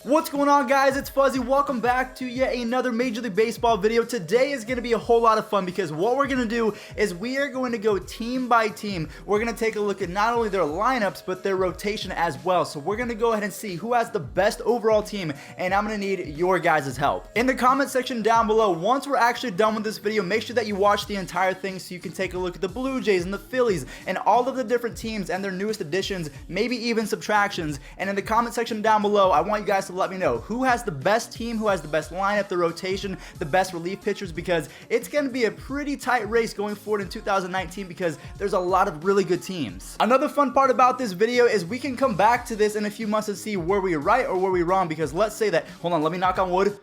What's going on, guys? It's Fuzzy. Welcome back to yet another Major League Baseball video. Today is going to be a whole lot of fun because what we're going to do is we are going to go team by team. We're going to take a look at not only their lineups but their rotation as well. So we're going to go ahead and see who has the best overall team, and I'm going to need your guys' help. In the comment section down below, once we're actually done with this video, make sure that you watch the entire thing so you can take a look at the Blue Jays and the Phillies and all of the different teams and their newest additions, maybe even subtractions. And in the comment section down below, I want you guys to let me know who has the best team, who has the best lineup, the rotation, the best relief pitchers, because it's going to be a pretty tight race going forward in 2019 because there's a lot of really good teams. Another fun part about this video is we can come back to this in a few months and see were we right or were we wrong, because let's say that, hold on, let me knock on wood.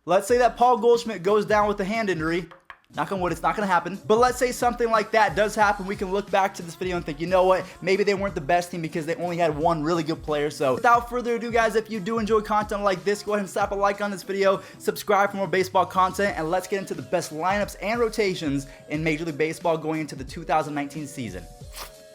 Let's say that Paul Goldschmidt goes down with a hand injury. Knock on wood, it's not going to happen. But let's say something like that does happen. We can look back to this video and think, you know what? Maybe they weren't the best team because they only had one really good player. So without further ado, guys, if you do enjoy content like this, go ahead and slap a like on this video, subscribe for more baseball content, and let's get into the best lineups and rotations in Major League Baseball going into the 2019 season.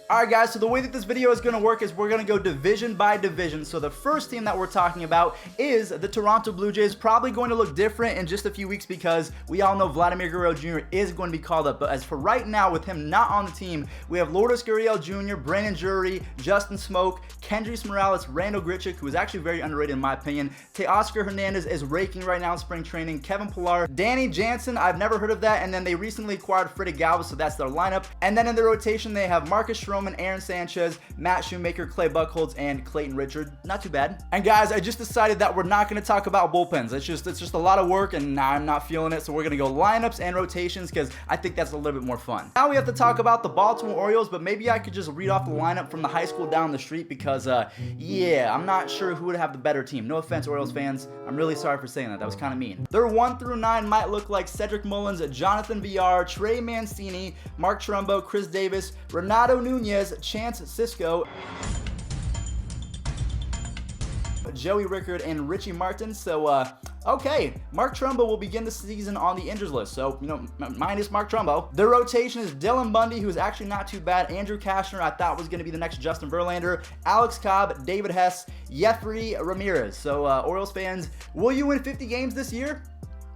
Alright guys, so the way that this video is going to work is we're going to go division by division. So the first team that we're talking about is the Toronto Blue Jays. Probably going to look different in just a few weeks because we all know Vladimir Guerrero Jr. is going to be called up. But as for right now, with him not on the team, we have Lourdes Gurriel Jr., Brandon Drury, Justin Smoke, Kendrys Morales, Randall Grichuk, who is actually very underrated in my opinion. Teoscar Hernandez is raking right now in spring training. Kevin Pillar, Danny Jansen, I've never heard of that. And then they recently acquired Freddie Galvis, so that's their lineup. And then in the rotation, they have Marcus Stroman, Aaron Sanchez, Matt Shoemaker, Clay Buchholz, and Clayton Richard. Not too bad. And guys, I just decided that we're not going to talk about bullpens. It's just a lot of work, and I'm not feeling it. So we're going to go lineups and rotations because I think that's a little bit more fun. Now we have to talk about the Baltimore Orioles, but maybe I could just read off the lineup from the high school down the street because, yeah, I'm not sure who would have the better team. No offense, Orioles fans. I'm really sorry for saying that. That was kind of mean. Their 1 through 9 might look like Cedric Mullins, Jonathan Villar, Trey Mancini, Mark Trumbo, Chris Davis, Renato Nunez, Chance Sisco, Joey Rickard, and Richie Martin. So, okay, Mark Trumbo will begin the season on the injuries list. So, you know, minus Mark Trumbo. Their rotation is Dylan Bundy, who's actually not too bad. Andrew Kashner, I thought was going to be the next Justin Verlander. Alex Cobb, David Hess, Jeffrey Ramirez. So, Orioles fans, will you win 50 games this year?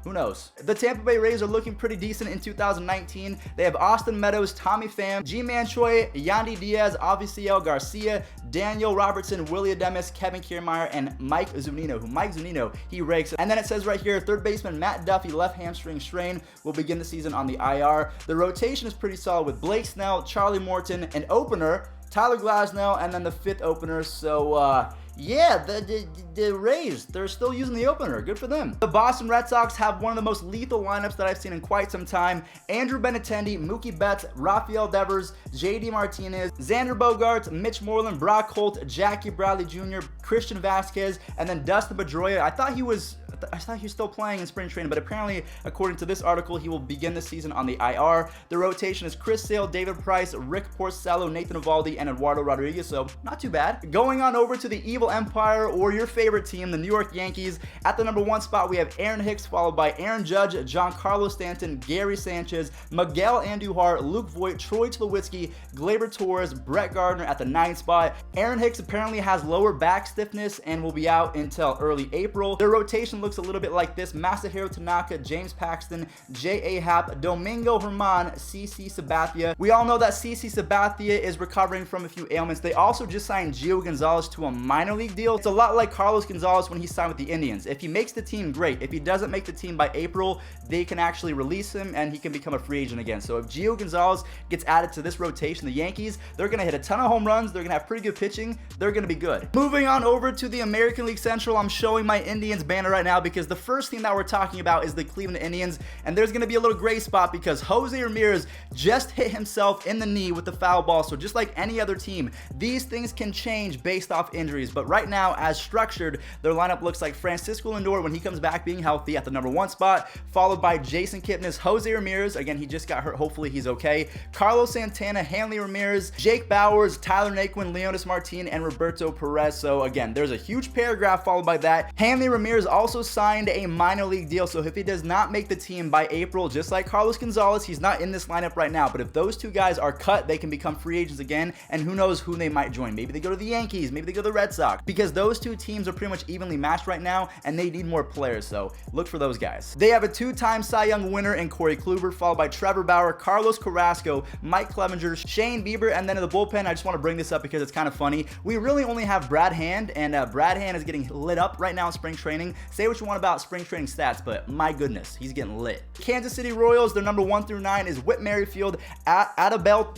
Who knows? The Tampa Bay Rays are looking pretty decent in 2019. They have Austin Meadows, Tommy Pham, Ji-Man Choi, Yandy Diaz, Avisail Garcia, Daniel Robertson, Willie Adames, Kevin Kiermaier, and Mike Zunino, Mike Zunino, he rakes. And then it says right here, third baseman Matt Duffy, left hamstring strain, will begin the season on the IR. The rotation is pretty solid with Blake Snell, Charlie Morton, an opener, Tyler Glasnow, and then the fifth opener. So, yeah, the Rays, they're still using the opener. Good for them. The Boston Red Sox have one of the most lethal lineups that I've seen in quite some time. Andrew Benintendi, Mookie Betts, Rafael Devers, JD Martinez, Xander Bogaerts, Mitch Moreland, Brock Holt, Jackie Bradley Jr., Christian Vasquez, and then Dustin Pedroia. I thought he was still playing in spring training, but apparently, according to this article, he will begin the season on the IR. The rotation is Chris Sale, David Price, Rick Porcello, Nathan Eovaldi, and Eduardo Rodriguez, so not too bad. Going on over to the Evil Empire, or your favorite team, the New York Yankees. At the number 1 spot, we have Aaron Hicks, followed by Aaron Judge, Giancarlo Stanton, Gary Sanchez, Miguel Andujar, Luke Voit, Troy Tulowitzki, Gleyber Torres, Brett Gardner at the 9th spot. Aaron Hicks apparently has lower back stiffness and will be out until early April. Their rotation looks a little bit like this: Masahiro Tanaka, James Paxton, J.A. Happ, Domingo Germán, CC Sabathia. We all know that CC Sabathia is recovering from a few ailments. They also just signed Gio Gonzalez to a minor league deal. It's a lot like Carlos Gonzalez when he signed with the Indians. If he makes the team, great. If he doesn't make the team by April, they can actually release him and he can become a free agent again. So if Gio Gonzalez gets added to this rotation, the Yankees, they're going to hit a ton of home runs. They're going to have pretty good pitching. They're going to be good. Moving on over to the American League Central, I'm showing my Indians banner right now because the first team that we're talking about is the Cleveland Indians, and there's going to be a little gray spot because Jose Ramirez just hit himself in the knee with the foul ball. So just like any other team, these things can change based off injuries, but right now, as structured, their lineup looks like Francisco Lindor when he comes back being healthy at the number 1 spot, followed by Jason Kipnis, Jose Ramirez, again, he just got hurt, hopefully he's okay, Carlos Santana, Hanley Ramirez, Jake Bowers, Tyler Naquin, Leonis Martin, and Roberto Perez. So again, there's a huge paragraph followed by that. Hanley Ramirez also signed a minor league deal, so if he does not make the team by April, just like Carlos Gonzalez, he's not in this lineup right now, but if those two guys are cut, they can become free agents again, and who knows who they might join. Maybe they go to the Yankees, maybe they go to the Red Sox, because those two teams are pretty much evenly matched right now, and they need more players, so look for those guys. They have a two-time Cy Young winner in Corey Kluber, followed by Trevor Bauer, Carlos Carrasco, Mike Clevenger, Shane Bieber, and then in the bullpen, I just want to bring this up because it's kind of funny. We really only have Brad Hand, and Brad Hand is getting lit up right now in spring training. Say what you want about spring training stats, but my goodness, he's getting lit. Kansas City Royals, their number 1 through 9 is Whit Merrifield, Adalberto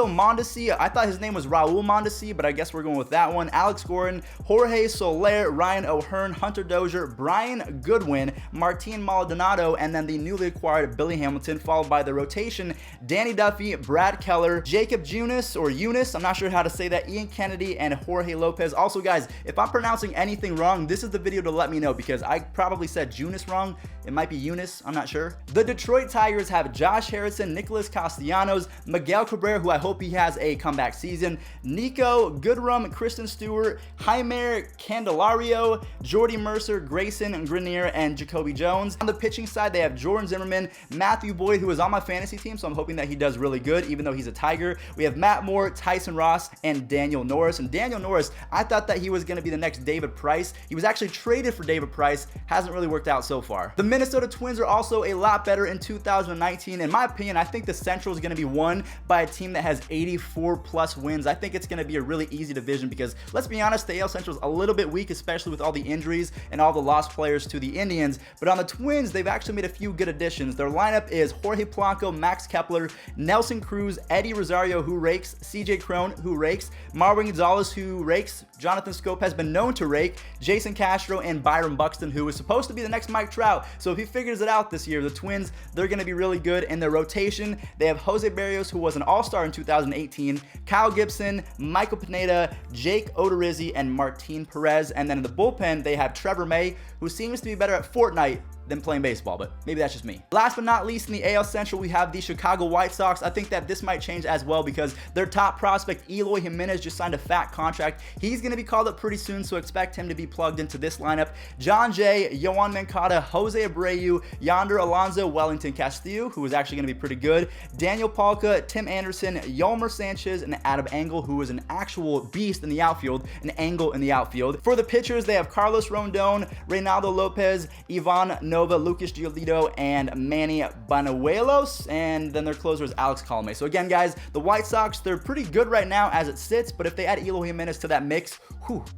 Mondesi. I thought his name was Raul Mondesi, but I guess we're going with that one. Alex Gordon, Jorge Soler, Ryan O'Hearn, Hunter Dozier, Brian Goodwin, Martin Maldonado, and then the newly acquired Billy Hamilton, followed by the rotation, Danny Duffy, Brad Keller, Jacob Junis, I'm not sure how to say that, Ian Kennedy, and Jorge Lopez. Also, guys, if I'm pronouncing anything wrong, this is the video to let me know, because I probably said Junis wrong. It might be Eunice, I'm not sure. The Detroit Tigers have Josh Harrison, Nicholas Castellanos, Miguel Cabrera, who I hope he has a comeback season, Nico Goodrum, Kristen Stewart, Jaime Candelario, Jordy Mercer, Grayson Grenier, and Jacoby Jones. On the pitching side, they have Jordan Zimmerman, Matthew Boyd, who is on my fantasy team, so I'm hoping that he does really good, even though he's a Tiger. We have Matt Moore, Tyson Ross, and Daniel Norris. And Daniel Norris, I thought that he was going to be the next David Price. He was actually traded for David Price. Hasn't really worked out so far. The Minnesota Twins are also a lot better in 2019. In my opinion, I think the Central is going to be won by a team that has 84 plus wins. I think it's going to be a really easy division because, let's be honest, the AL Central is a little bit weak, especially with all the injuries and all the lost players to the Indians. But on the Twins, they've actually made a few good additions. Their lineup is Jorge Polanco, Max Kepler, Nelson Cruz, Eddie Rosario, who rakes, CJ Cron, who rakes, Marwin Gonzalez, who rakes, Jonathan Scope has been known to rake, Jason Castro, and Byron Buxton, who is supposed to be the next Mike Trout. So if he figures it out this year, the Twins, they're going to be really good. In their rotation, they have Jose Barrios, who was an all-star in 2018, Kyle Gibson, Michael Pineda, Jake Odorizzi, and Martin Perez. And then in the bullpen, they have Trevor May, who seems to be better at Fortnite than playing baseball, but maybe that's just me. Last but not least, in the AL Central, we have the Chicago White Sox. I think that this might change as well because their top prospect, Eloy Jimenez, just signed a fat contract. He's going to be called up pretty soon, so expect him to be plugged into this lineup. John Jay, Yohan Moncada, Jose Abreu, Yonder Alonso, Wellington Castillo, who is actually going to be pretty good, Daniel Palka, Tim Anderson, Yolmer Sanchez, and Adam Engel, who is an actual beast in the outfield, an angle in the outfield. For the pitchers, they have Carlos Rondon, Reynaldo Lopez, Ivan Nova, Lucas Giolito, and Manny Banuelos, and then their closer is Alex Colomé. So again, guys, the White Sox, they're pretty good right now as it sits, but if they add Eloy Jimenez to that mix,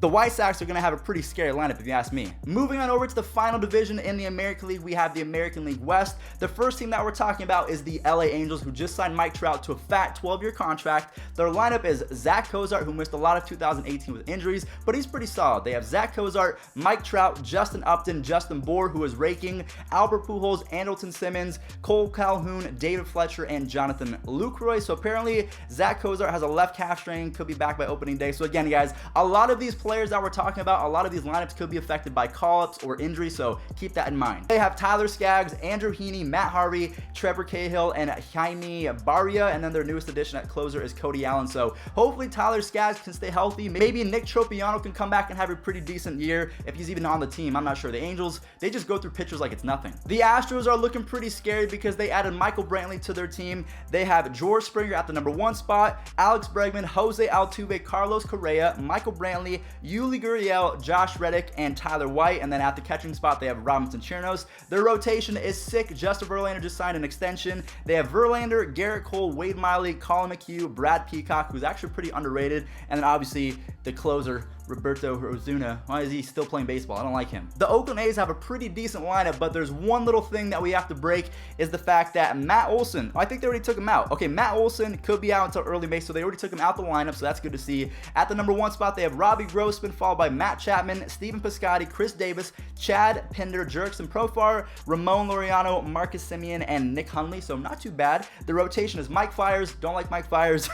the White Sox are going to have a pretty scary lineup if you ask me. Moving on over to the final division in the American League, we have the American League West. The first team that we're talking about is the LA Angels, who just signed Mike Trout to a fat 12-year contract. Their lineup is Zach Cozart, who missed a lot of 2018 with injuries, but he's pretty solid. They have Zach Cozart, Mike Trout, Justin Upton, Justin Bour, who is raking, Albert Pujols, Andrelton Simmons, Cole Calhoun, David Fletcher, and Jonathan Lucroy. So apparently Zach Cozart has a left calf strain, could be back by opening day. So again, guys, a lot of these players that we're talking about, a lot of these lineups could be affected by call-ups or injury, so keep that in mind. They have Tyler Skaggs, Andrew Heaney, Matt Harvey, Trevor Cahill, and Jaime Barria, and then their newest addition at closer is Cody Allen. So hopefully Tyler Skaggs can stay healthy. Maybe Nick Tropiano can come back and have a pretty decent year if he's even on the team. I'm not sure. The Angels, they just go through pitchers like it's nothing. The Astros are looking pretty scary because they added Michael Brantley to their team. They have George Springer at the number 1 spot, Alex Bregman, Jose Altuve, Carlos Correa, Michael Brantley, Yuli Gurriel, Josh Reddick, and Tyler White. And then at the catching spot, they have Robinson Chirinos. Their rotation is sick. Justin Verlander just signed an extension. They have Verlander, Garrett Cole, Wade Miley, Colin McHugh, Brad Peacock, who's actually pretty underrated. And then obviously the closer, Roberto Ozuna. Why is he still playing baseball? I don't like him. The Oakland A's have a pretty decent lineup, but there's one little thing that we have to break is the fact that Matt Olson, I think they already took him out. Okay, Matt Olson could be out until early May, so they already took him out the lineup, so that's good to see. At the number 1 spot, they have Robbie Grossman, followed by Matt Chapman, Stephen Piscotty, Chris Davis, Chad, Pinder, Jerks, and Profar, Ramon Laureano, Marcus Simeon, and Nick Hundley, so not too bad. The rotation is Mike Fiers. Don't like Mike Fiers.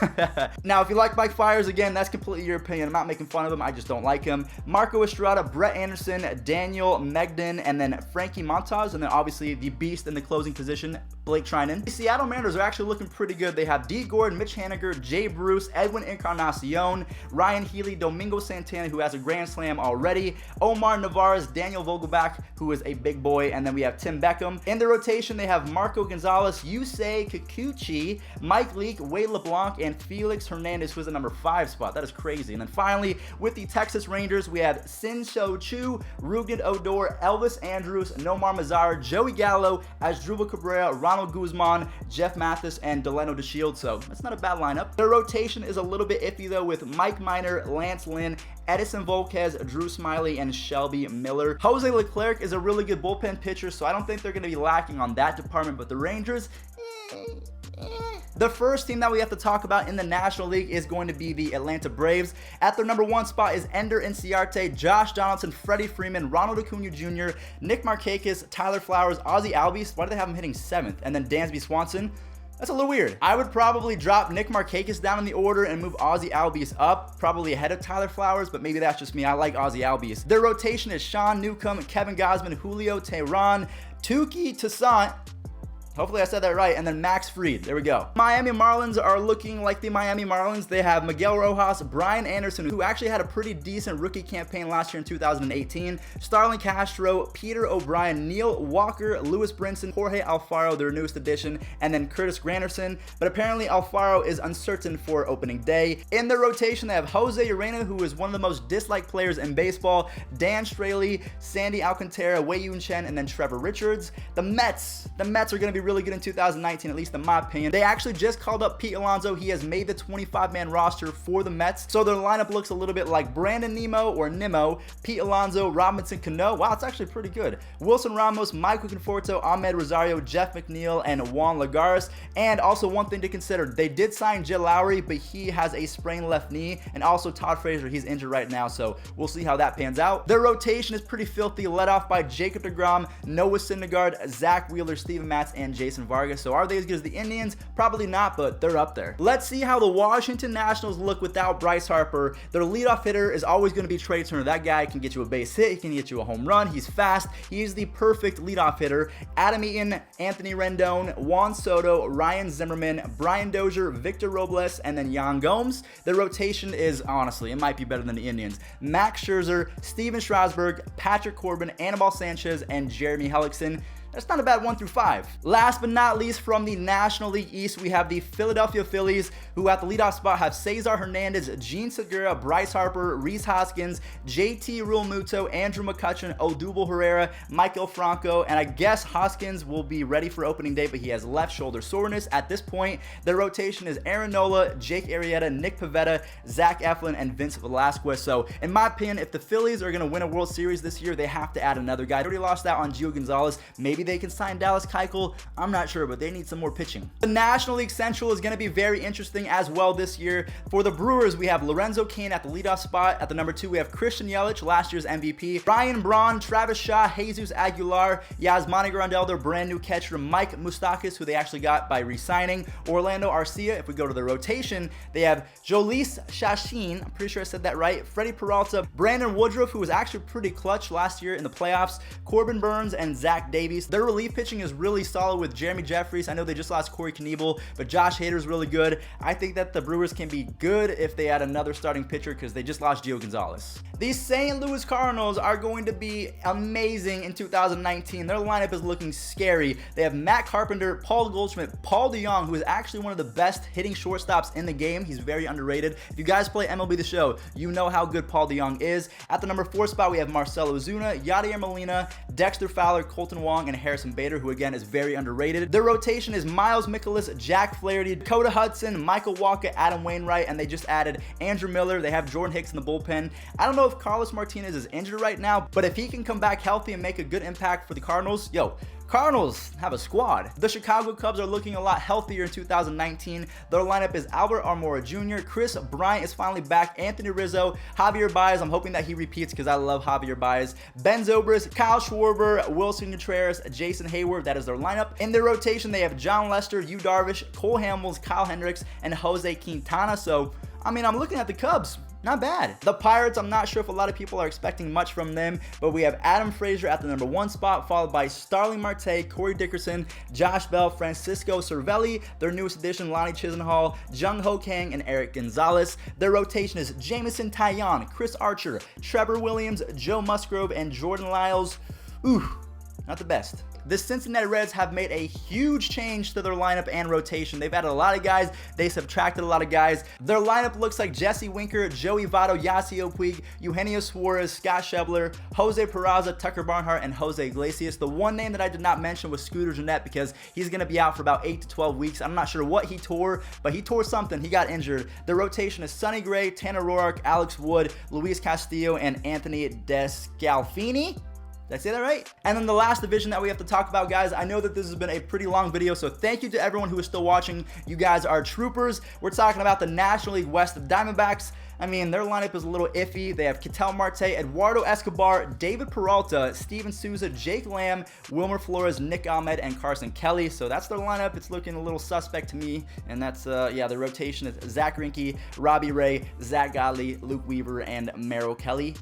Now, if you like Mike Fiers, again, that's completely your opinion. I'm not making fun of him. I just don't like him. Marco Estrada, Brett Anderson, Daniel Megden, and then Frankie Montas, and then obviously the beast in the closing position, Blake Trinan. The Seattle Mariners are actually looking pretty good. They have D. Gordon, Mitch Haniger, Jay Bruce, Edwin Encarnacion, Ryan Healy, Domingo Santana, who has a grand slam already, Omar Navarez, Daniel Vogelbach, who is a big boy, and then we have Tim Beckham. In the rotation, they have Marco Gonzalez, Yusei Kikuchi, Mike Leake, Wade LeBlanc, and Felix Hernandez, who is the number 5 spot. That is crazy. And then finally, with the Texas Rangers, we have Sin Cho Chu, Rugen Odor, Elvis Andrews, Nomar Mazara, Joey Gallo, Asdrubal Cabrera, Ronald Guzman, Jeff Mathis, and Delano DeShields, so that's not a bad lineup. Their rotation is a little bit iffy though, with Mike Minor, Lance Lynn, Edison Volquez, Drew Smiley, and Shelby Miller. Jose Leclerc is a really good bullpen pitcher, so I don't think they're going to be lacking on that department, but the Rangers, The first team that we have to talk about in the National League is going to be the Atlanta Braves. At their number 1 spot is Ender Inciarte, Josh Donaldson, Freddie Freeman, Ronald Acuna Jr., Nick Markakis, Tyler Flowers, Ozzie Albies. Why do they have him hitting 7th? And then Dansby Swanson. That's a little weird. I would probably drop Nick Markakis down in the order and move Ozzie Albies up, probably ahead of Tyler Flowers, but maybe that's just me. I like Ozzie Albies. Their rotation is Sean Newcomb, Kevin Gausman, Julio Teheran, Touki Toussaint, hopefully I said that right, and then Max Fried. There we go. Miami Marlins are looking like the Miami Marlins. They have Miguel Rojas, Brian Anderson, who actually had a pretty decent rookie campaign last year in 2018, Starlin Castro, Peter O'Brien, Neil Walker, Lewis Brinson, Jorge Alfaro, their newest addition, and then Curtis Granderson. But apparently Alfaro is uncertain for opening day. In their rotation, they have Jose Urena, who is one of the most disliked players in baseball, Dan Straley, Sandy Alcantara, Wei Yun Chen, and then Trevor Richards. The Mets are going to be really good in 2019, at least in my opinion. They actually just called up Pete Alonso. He has made the 25-man roster for the Mets, so their lineup looks a little bit like Brandon Nimmo, Pete Alonso, Robinson Cano. Wow, it's actually pretty good. Wilson Ramos, Michael Conforto, Ahmed Rosario, Jeff McNeil, and Juan Lagares. And also one thing to consider, they did sign Jill Lowry, but he has a sprained left knee, and also Todd Frazier, he's injured right now, so we'll see how that pans out. Their rotation is pretty filthy, led off by Jacob deGrom, Noah Syndergaard, Zach Wheeler, Steven Matz, and Jason Vargas. So are they as good as the Indians? Probably not, but they're up there. Let's see how the Washington Nationals look without Bryce Harper. Their leadoff hitter is always going to be Trey Turner. That guy can get you a base hit. He can get you a home run. He's fast. He's the perfect leadoff hitter. Adam Eaton, Anthony Rendon, Juan Soto, Ryan Zimmerman, Brian Dozier, Victor Robles, and then Yan Gomes. Their rotation is, honestly, it might be better than the Indians. Max Scherzer, Steven Strasburg, Patrick Corbin, Anibal Sanchez, and Jeremy Hellickson. That's not a bad 1 through 5. Last but not least, from the National League East, we have the Philadelphia Phillies, who at the leadoff spot have Cesar Hernandez, Gene Segura, Bryce Harper, Rhys Hoskins, JT Realmuto, Andrew McCutchen, Odubel Herrera, Michael Franco, and I guess Hoskins will be ready for opening day, but he has left shoulder soreness. At this point, their rotation is Aaron Nola, Jake Arrieta, Nick Pivetta, Zach Eflin, and Vince Velasquez. So, in my opinion, if the Phillies are going to win a World Series this year, they have to add another guy. They already lost out on Gio Gonzalez. Maybe they can sign Dallas Keuchel. I'm not sure, but they need some more pitching. The National League Central is going to be very interesting as well this year. For the Brewers, we have Lorenzo Cain at the leadoff spot. At the number 2, we have Christian Yelich, last year's MVP, Ryan Braun, Travis Shaw, Jesus Aguilar, Yasmani Grandal, their brand new catcher, Mike Moustakas, who they actually got by re-signing, Orlando Arcia. If we go to the rotation, they have Jhoulys Chachin, I'm pretty sure I said that right, Freddie Peralta, Brandon Woodruff, who was actually pretty clutch last year in the playoffs, Corbin Burns, and Zach Davies. Their relief pitching is really solid with Jeremy Jeffries. I know they just lost Corey Knebel, but Josh Hader is really good. I think that the Brewers can be good if they add another starting pitcher because they just lost Gio Gonzalez. The St. Louis Cardinals are going to be amazing in 2019. Their lineup is looking scary. They have Matt Carpenter, Paul Goldschmidt, Paul DeJong, who is actually one of the best hitting shortstops in the game. He's very underrated. If you guys play MLB The Show, you know how good Paul DeJong is. At the number 4 spot, we have Marcelo Ozuna, Yadier Molina, Dexter Fowler, Colton Wong, and Harrison Bader, who again is very underrated. Their rotation is Miles Mikolas, Jack Flaherty, Dakota Hudson, Michael Walker, Adam Wainwright, and they just added Andrew Miller. They have Jordan Hicks in the bullpen. I don't know if Carlos Martinez is injured right now, but if he can come back healthy and make a good impact for the Cardinals, yo, Cardinals have a squad. The Chicago Cubs are looking a lot healthier in 2019. Their lineup is Albert Almora Jr., Chris Bryant is finally back, Anthony Rizzo, Javier Baez, I'm hoping that he repeats because I love Javier Baez, Ben Zobrist, Kyle Schwarber, Wilson Contreras, Jason Hayward, that is their lineup. In their rotation, they have John Lester, Yu Darvish, Cole Hamels, Kyle Hendricks, and Jose Quintana. So, I mean, I'm looking at the Cubs. Not bad. The Pirates, I'm not sure if a lot of people are expecting much from them, but we have Adam Frazier at the number 1 spot, followed by Starling Marte, Corey Dickerson, Josh Bell, Francisco Cervelli, their newest addition, Lonnie Chisenhall, Jung Ho Kang, and Eric Gonzalez. Their rotation is Jameson Taillon, Chris Archer, Trevor Williams, Joe Musgrove, and Jordan Lyles. Ooh, not the best. The Cincinnati Reds have made a huge change to their lineup and rotation. They've added a lot of guys. They subtracted a lot of guys. Their lineup looks like Jesse Winker, Joey Votto, Yasiel Puig, Eugenio Suarez, Scott Schebler, Jose Peraza, Tucker Barnhart, and Jose Iglesias. The one name that I did not mention was Scooter Gennett because he's going to be out for about 8 to 12 weeks. I'm not sure what he tore, but he tore something. He got injured. The rotation is Sonny Gray, Tanner Roark, Alex Wood, Luis Castillo, and Anthony Descalfini. Did I say that right? And then the last division that we have to talk about, guys, I know that this has been a pretty long video, so thank you to everyone who is still watching. You guys are troopers. We're talking about the National League West, the Diamondbacks. I mean, their lineup is a little iffy. They have Ketel Marte, Eduardo Escobar, David Peralta, Steven Souza, Jake Lamb, Wilmer Flores, Nick Ahmed, and Carson Kelly. So that's their lineup. It's looking a little suspect to me. And that's, yeah, the rotation is Zach Greinke, Robbie Ray, Zach Godley, Luke Weaver, and Merrill Kelly.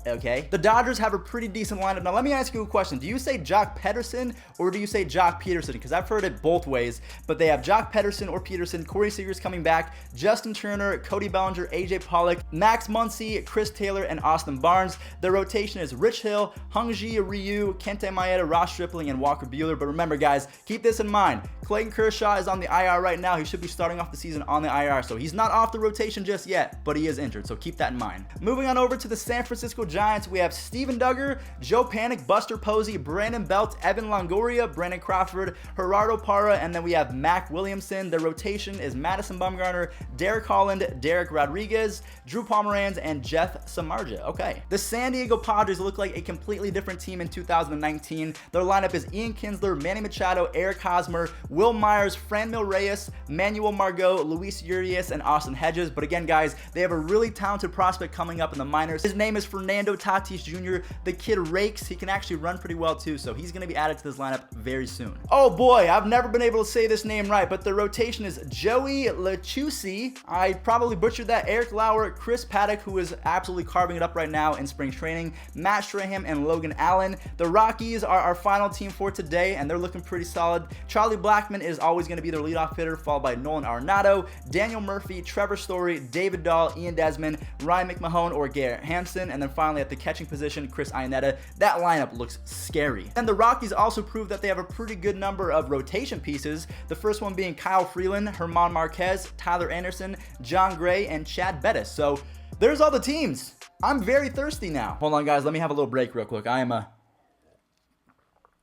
Okay. The Dodgers have a pretty decent lineup. Now, let me ask you a question. Do you say Jock Pederson or do you say Jock Peterson? Because I've heard it both ways, but they have Jock Pederson or Peterson, Corey Seager's coming back, Justin Turner, Cody Bellinger, AJ Pollock, Max Muncy, Chris Taylor, and Austin Barnes. Their rotation is Rich Hill, Hungji Ryu, Kente Maeda, Ross Stripling, and Walker Buehler. But remember, guys, keep this in mind. Clayton Kershaw is on the IR right now. He should be starting off the season on the IR, so he's not off the rotation just yet, but he is injured, so keep that in mind. Moving on over to the San Francisco Giants, we have Steven Duggar, Joe Panic, Buster Posey, Brandon Belt, Evan Longoria, Brandon Crawford, Gerardo Parra, and then we have Mac Williamson. Their rotation is Madison Bumgarner, Derek Holland, Derek Rodriguez, Drew Pomeranz, and Jeff Samardzija. Okay. The San Diego Padres look like a completely different team in 2019. Their lineup is Ian Kinsler, Manny Machado, Eric Hosmer, Will Myers, Franmil Reyes, Manuel Margot, Luis Urias, and Austin Hedges. But again, guys, they have a really talented prospect coming up in the minors. His name is Fernando Tatis Jr. The kid rakes. He can actually run pretty well too, so he's going to be added to this lineup very soon. Oh boy, I've never been able to say this name right, but the rotation is Joey Lachusi. I probably butchered that. Eric Lauer, Chris Paddock, who is absolutely carving it up right now in spring training, Matt Strahan, and Logan Allen. The Rockies are our final team for today, and they're looking pretty solid. Charlie Blackmon is always going to be their leadoff hitter, followed by Nolan Arenado, Daniel Murphy, Trevor Story, David Dahl, Ian Desmond, Ryan McMahon, or Garrett Hampson, and then finally at the catching position, Chris Iannetta. That lineup looks scary. And the Rockies also proved that they have a pretty good number of rotation pieces, the first one being Kyle Freeland, Herman Marquez, Tyler Anderson, John Gray, and Chad Bettis. So there's all the teams. I'm very thirsty now. Hold on, guys. Let me have a little break real quick.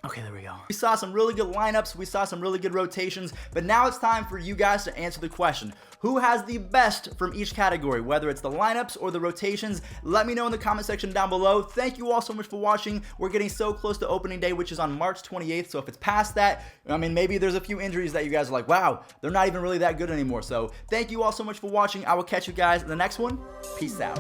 Okay, there we go. We saw some really good lineups. We saw some really good rotations, but now it's time for you guys to answer the question. Who has the best from each category, whether it's the lineups or the rotations? Let me know in the comment section down below. Thank you all so much for watching. We're getting so close to opening day, which is on March 28th. So if it's past that, I mean, maybe there's a few injuries that you guys are like, wow, they're not even really that good anymore. So thank you all so much for watching. I will catch you guys in the next one. Peace out.